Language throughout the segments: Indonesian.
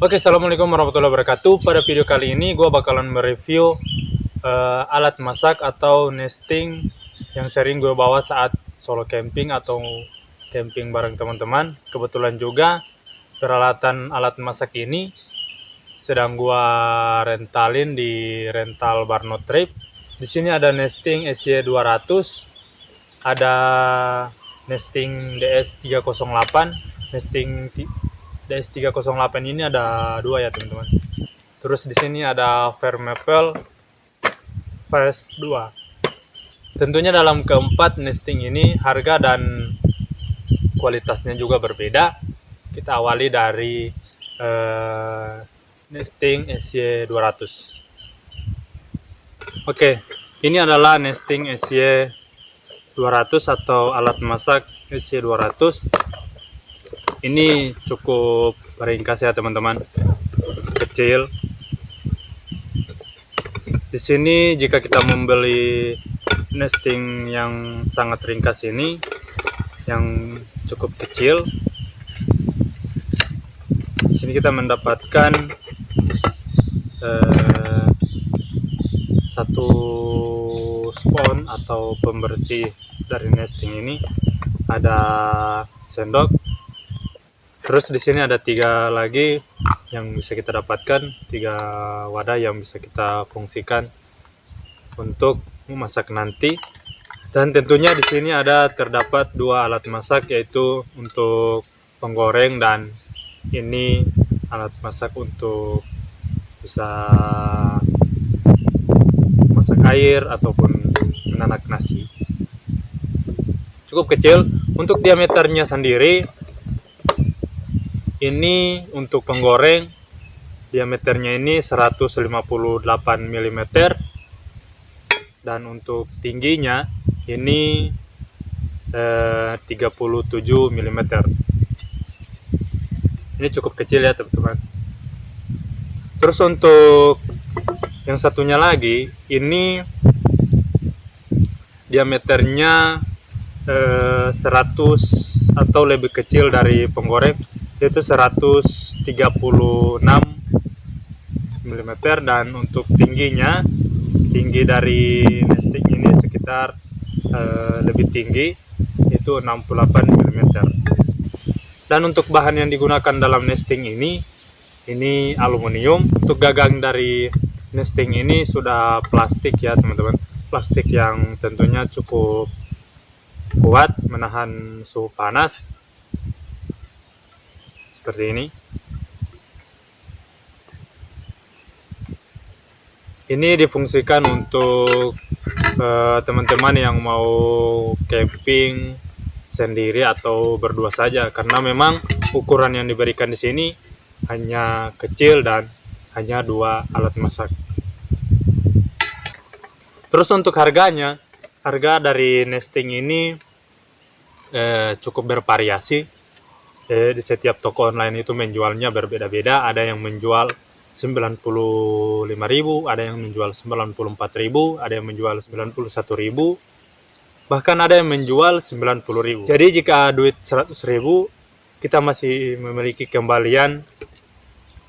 Oke, assalamualaikum warahmatullahi wabarakatuh. Pada video kali ini gue bakalan mereview alat masak atau nesting yang sering gue bawa saat solo camping atau camping bareng teman-teman. Kebetulan juga peralatan alat masak ini sedang gue rentalin di rental Barno Trip. Di sini ada nesting SY200, ada nesting DS308, nesting DS308 ini ada dua ya teman-teman. Terus di sini ada Vermepel Phase 2. Tentunya dalam keempat nesting ini harga dan kualitasnya juga berbeda. Kita awali dari nesting SY200. Oke, ini adalah nesting SY200 atau alat masak SY200. Ini cukup ringkas ya teman-teman, kecil. Di sini jika kita membeli nesting yang sangat ringkas ini, yang cukup kecil, di sini kita mendapatkan satu spons atau pembersih dari nesting ini, ada sendok. Terus di sini ada 3 lagi yang bisa kita dapatkan, 3 wadah yang bisa kita fungsikan untuk memasak nanti. Dan tentunya di sini ada terdapat 2 alat masak, yaitu untuk penggoreng dan ini alat masak untuk bisa masak air ataupun menanak nasi. Cukup kecil. Untuk diameternya sendiri, ini untuk penggoreng diameternya ini 158 mm, dan untuk tingginya ini 37 mm. Ini cukup kecil ya teman-teman. Terus untuk yang satunya lagi, ini diameternya 100 atau lebih kecil dari penggoreng, yaitu 136 mm, dan untuk tingginya, tinggi dari nesting ini sekitar lebih tinggi, yaitu 68 mm. Dan untuk bahan yang digunakan dalam nesting ini aluminium. Untuk gagang dari nesting ini sudah plastik ya teman-teman, plastik yang tentunya cukup kuat menahan suhu panas seperti ini. Ini difungsikan untuk teman-teman yang mau camping sendiri atau berdua saja, karena memang ukuran yang diberikan di sini hanya kecil dan hanya 2 alat masak. Terus untuk harganya, harga dari nesting ini cukup bervariasi. Di setiap toko online itu menjualnya berbeda-beda. Ada yang menjual 95.000, ada yang menjual 94.000, ada yang menjual 91.000, bahkan ada yang menjual 90.000. Jadi jika duit 100.000, kita masih memiliki kembalian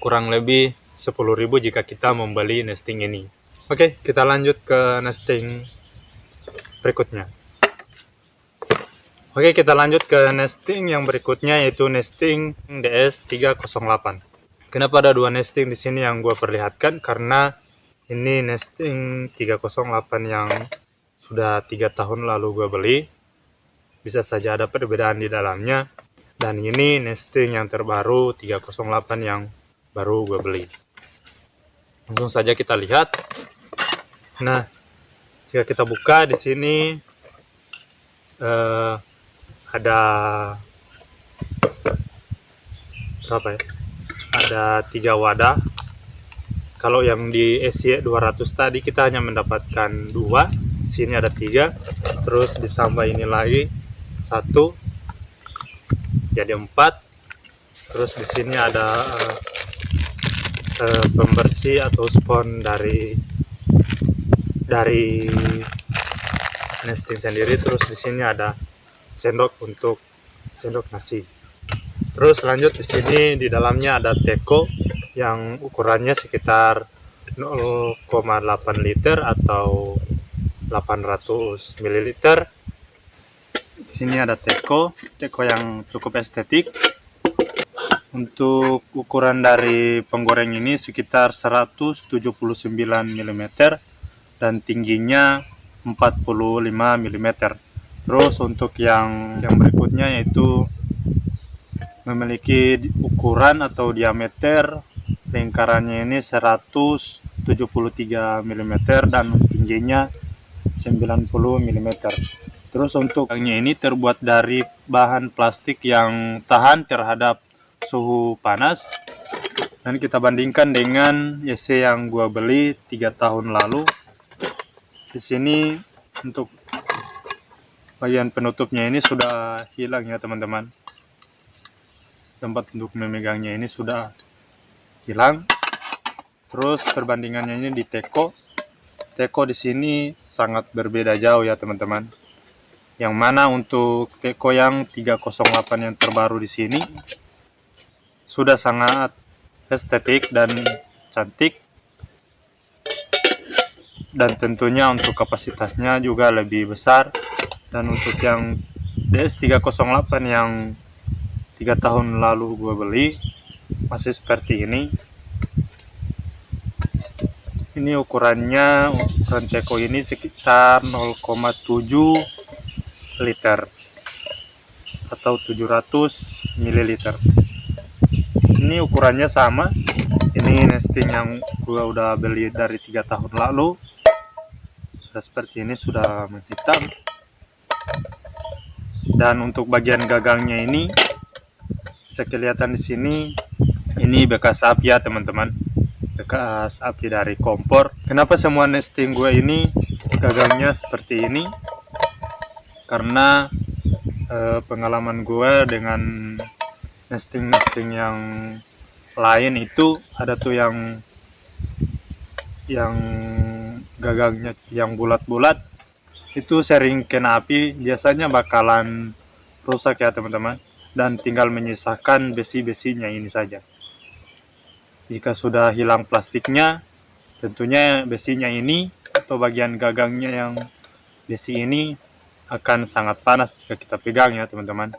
kurang lebih 10.000 jika kita membeli nesting ini. Oke, kita lanjut ke nesting berikutnya. Oke, kita lanjut ke nesting yang berikutnya, yaitu nesting DS308. Kenapa ada 2 nesting di sini yang gue perlihatkan? Karena ini nesting 308 yang sudah 3 tahun lalu gue beli. Bisa saja ada perbedaan di dalamnya. Dan ini nesting yang terbaru 308 yang baru gue beli. Langsung saja kita lihat. Nah, jika kita buka di sini ada berapa ya? Ada 3 wadah. Kalau yang di SY200 tadi kita hanya mendapatkan 2, sini ada 3, terus ditambah ini lagi 1, jadi 4. Terus di sini ada pembersih atau spons dari nesting sendiri. Terus di sini ada sendok untuk sendok nasi. Terus lanjut di sini di dalamnya ada teko yang ukurannya sekitar 0,8 liter atau 800 ml. Di sini ada teko yang cukup estetik. Untuk ukuran dari penggoreng ini sekitar 179 mm dan tingginya 45 mm. Terus untuk yang berikutnya yaitu memiliki ukuran atau diameter lingkarannya ini 173 mm dan tingginya 90 mm. Terus untuk yang ini terbuat dari bahan plastik yang tahan terhadap suhu panas, dan kita bandingkan dengan YC yang gua beli 3 tahun lalu. Di sini untuk bagian penutupnya ini sudah hilang ya teman-teman. Tempat untuk memegangnya ini sudah hilang. Terus perbandingannya ini di teko di sini sangat berbeda jauh ya teman-teman. Yang mana untuk teko yang 308 yang terbaru di sini sudah sangat estetik dan cantik, dan tentunya untuk kapasitasnya juga lebih besar. Dan untuk yang DS308 yang 3 tahun lalu gue beli masih seperti ini. Ini ukuran teko ini sekitar 0,7 liter atau 700 ml. Ini ukurannya sama. Ini nesting yang gua udah beli dari 3 tahun lalu. Sudah seperti ini, sudah menghitam. Dan untuk bagian gagangnya ini bisa kelihatan di sini, ini bekas api ya teman-teman. Bekas api dari kompor. Kenapa semua nesting gue ini gagangnya seperti ini? Karena pengalaman gue dengan nesting yang lain itu ada tuh yang gagangnya yang bulat-bulat itu sering kena api, biasanya bakalan rusak ya teman-teman, dan tinggal menyisakan besi-besinya ini saja. Jika sudah hilang plastiknya, tentunya besinya ini atau bagian gagangnya yang besi ini akan sangat panas jika kita pegang ya teman-teman.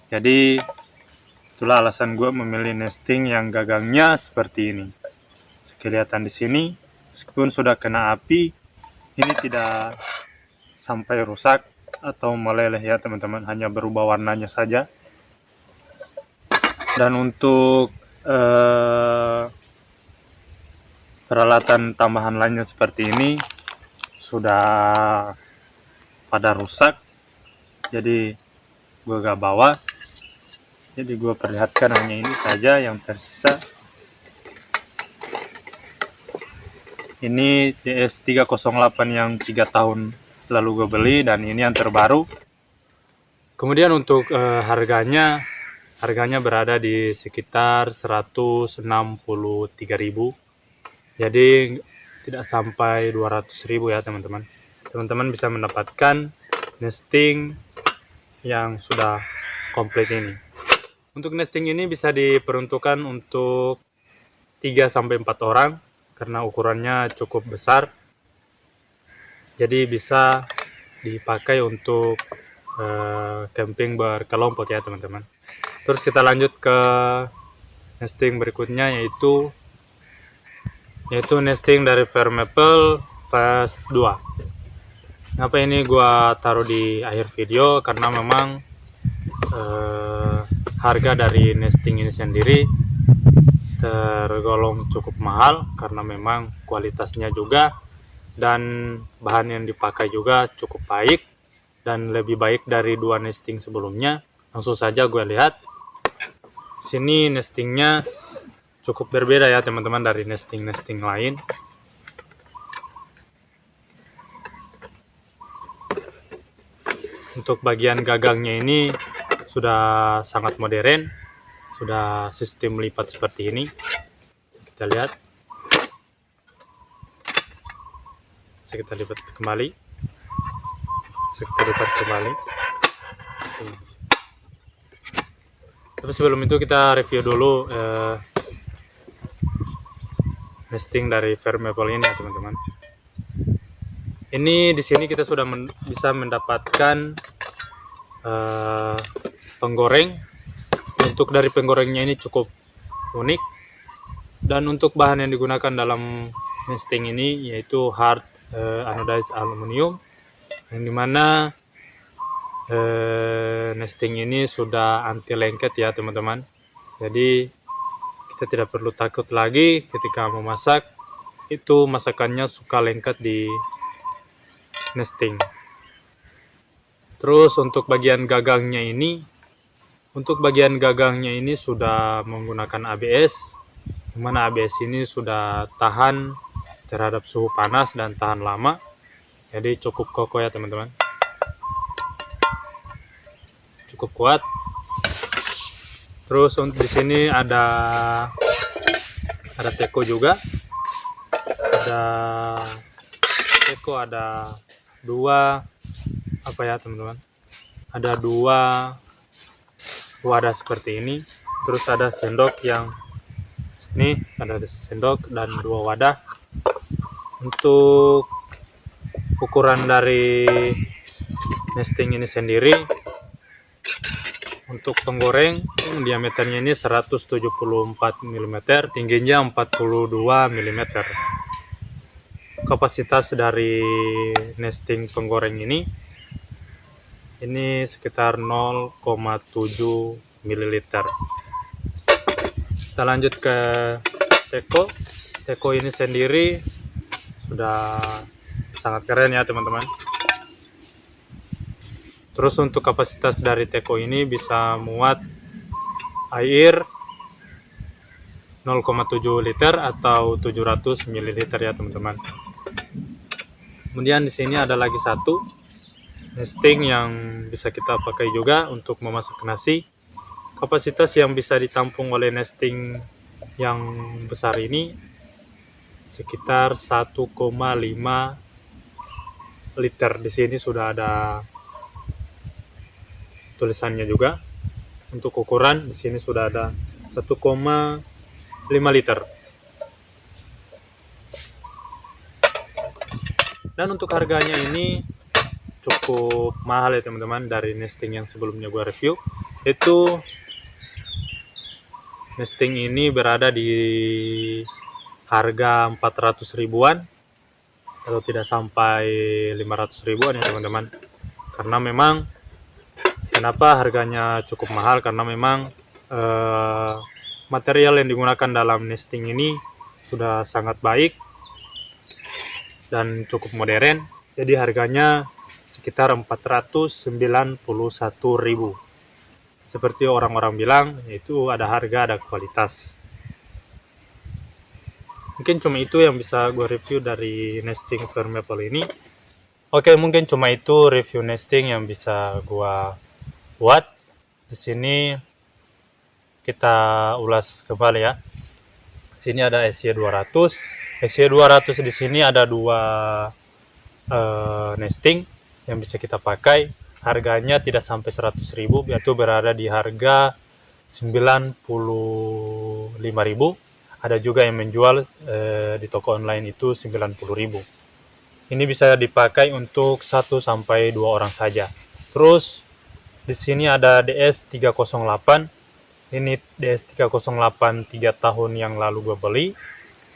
Jadi itulah alasan gue memilih nesting yang gagangnya seperti ini. Kelihatan di sini, meskipun sudah kena api, ini tidak sampai rusak atau meleleh ya teman-teman, hanya berubah warnanya saja. Dan untuk peralatan tambahan lainnya seperti ini sudah pada rusak, jadi gue gak bawa. Jadi gue perlihatkan hanya ini saja yang tersisa. Ini DS308 yang 3 tahun lalu gue beli, dan ini yang terbaru. Kemudian untuk harganya berada di sekitar 163.000. Jadi tidak sampai 200.000 ya teman-teman. Teman-teman bisa mendapatkan nesting yang sudah komplit ini. Untuk nesting ini bisa diperuntukkan untuk 3-4 orang karena ukurannya cukup besar. Jadi bisa dipakai untuk camping berkelompok ya teman-teman. Terus kita lanjut ke nesting berikutnya, yaitu nesting dari Vermaple Phase 2. Kenapa ini gua taruh di akhir video? Karena memang harga dari nesting ini sendiri tergolong cukup mahal, karena memang kualitasnya juga dan bahan yang dipakai juga cukup baik dan lebih baik dari 2 nesting sebelumnya. Langsung saja gue lihat. Sini nestingnya cukup berbeda ya teman-teman dari nesting lain. Untuk bagian gagangnya ini sudah sangat modern, sudah sistem lipat seperti ini. Kita lihat. Kita lipat kembali. Tapi sebelum itu kita review dulu nesting dari Vermeple ini ya teman-teman. Ini di sini kita sudah bisa mendapatkan penggoreng. Untuk dari penggorengnya ini cukup unik, dan untuk bahan yang digunakan dalam nesting ini yaitu hard anodized aluminium, yang dimana nesting ini sudah anti lengket ya teman-teman. Jadi kita tidak perlu takut lagi ketika memasak itu masakannya suka lengket di nesting. Terus untuk bagian gagangnya ini, sudah menggunakan ABS, dimana ABS ini sudah tahan terhadap suhu panas dan tahan lama, jadi cukup kokoh ya teman-teman, cukup kuat. Terus untuk di sini ada teko juga, ada dua teman-teman, ada dua wadah seperti ini. Terus ada sendok yang ini, ada sendok dan dua wadah. Untuk ukuran dari nesting ini sendiri, untuk penggoreng diameternya ini 174 mm, tingginya 42 mm. Kapasitas dari nesting penggoreng ini sekitar 0,7 ml. Kita lanjut ke teko. Teko ini sendiri sudah sangat keren ya teman-teman. Terus untuk kapasitas dari teko ini bisa muat air 0,7 liter atau 700 ml ya teman-teman. Kemudian di sini ada lagi satu nesting yang bisa kita pakai juga untuk memasak nasi. Kapasitas yang bisa ditampung oleh nesting yang besar ini sekitar 1,5 liter. Di sini sudah ada tulisannya juga. Untuk ukuran di sini sudah ada 1,5 liter. Dan untuk harganya ini cukup mahal ya teman-teman dari nesting yang sebelumnya gua review. Itu nesting ini berada di harga 400 ribuan atau tidak sampai 500 ribuan ya teman-teman. Karena memang kenapa harganya cukup mahal, karena memang material yang digunakan dalam nesting ini sudah sangat baik dan cukup modern. Jadi harganya sekitar 491.000. Seperti orang-orang bilang, yaitu ada harga, ada kualitas. Mungkin cuma itu yang bisa gue review dari nesting Vermeple ini. Oke, mungkin cuma itu review nesting yang bisa gue buat. Di sini kita ulas kembali ya. Di sini ada SY200. SY200 di sini ada dua nesting yang bisa kita pakai. Harganya tidak sampai 100.000, yaitu berada di harga 95.000. Ada juga yang menjual di toko online itu 90.000. Ini bisa dipakai untuk 1 sampai 2 orang saja. Terus di sini ada DS308. Ini DS308 3 tahun yang lalu gue beli.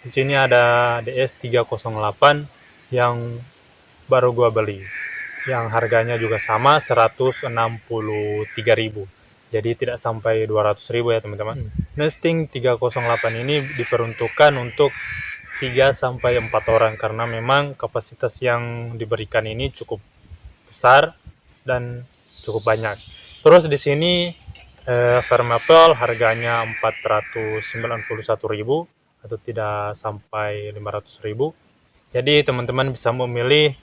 Di sini ada DS308 yang baru gue beli, yang harganya juga sama 163.000. Jadi tidak sampai 200.000 ya teman-teman. Nesting 308 ini diperuntukkan untuk 3 sampai 4 orang karena memang kapasitas yang diberikan ini cukup besar dan cukup banyak. Terus di sini Vermeple harganya 491.000 atau tidak sampai 500.000. Jadi teman-teman bisa memilih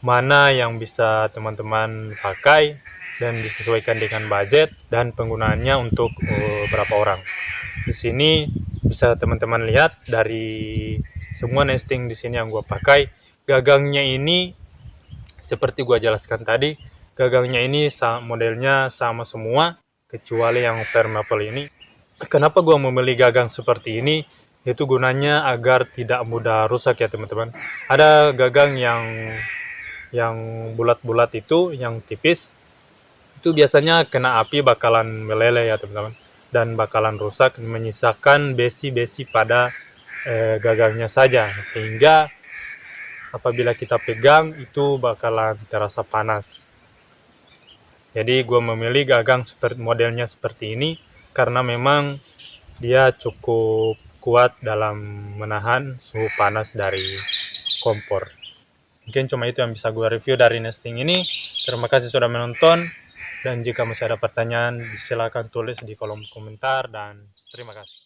mana yang bisa teman-teman pakai dan disesuaikan dengan budget dan penggunaannya untuk berapa orang. Di sini bisa teman-teman lihat dari semua nesting di sini yang gue pakai, gagangnya ini seperti gue jelaskan tadi, gagangnya ini modelnya sama semua kecuali yang Vermeple ini. Kenapa gue memilih gagang seperti ini? Itu gunanya agar tidak mudah rusak ya teman-teman. Ada gagang yang bulat-bulat itu, yang tipis, itu biasanya kena api bakalan meleleh ya teman-teman, dan bakalan rusak, menyisakan besi-besi pada gagangnya saja, sehingga apabila kita pegang itu bakalan terasa panas. Jadi gue memilih gagang modelnya seperti ini karena memang dia cukup kuat dalam menahan suhu panas dari kompor. Mungkin cuma itu yang bisa gue review dari nesting ini. Terima kasih sudah menonton, dan jika masih ada pertanyaan silakan tulis di kolom komentar, dan terima kasih.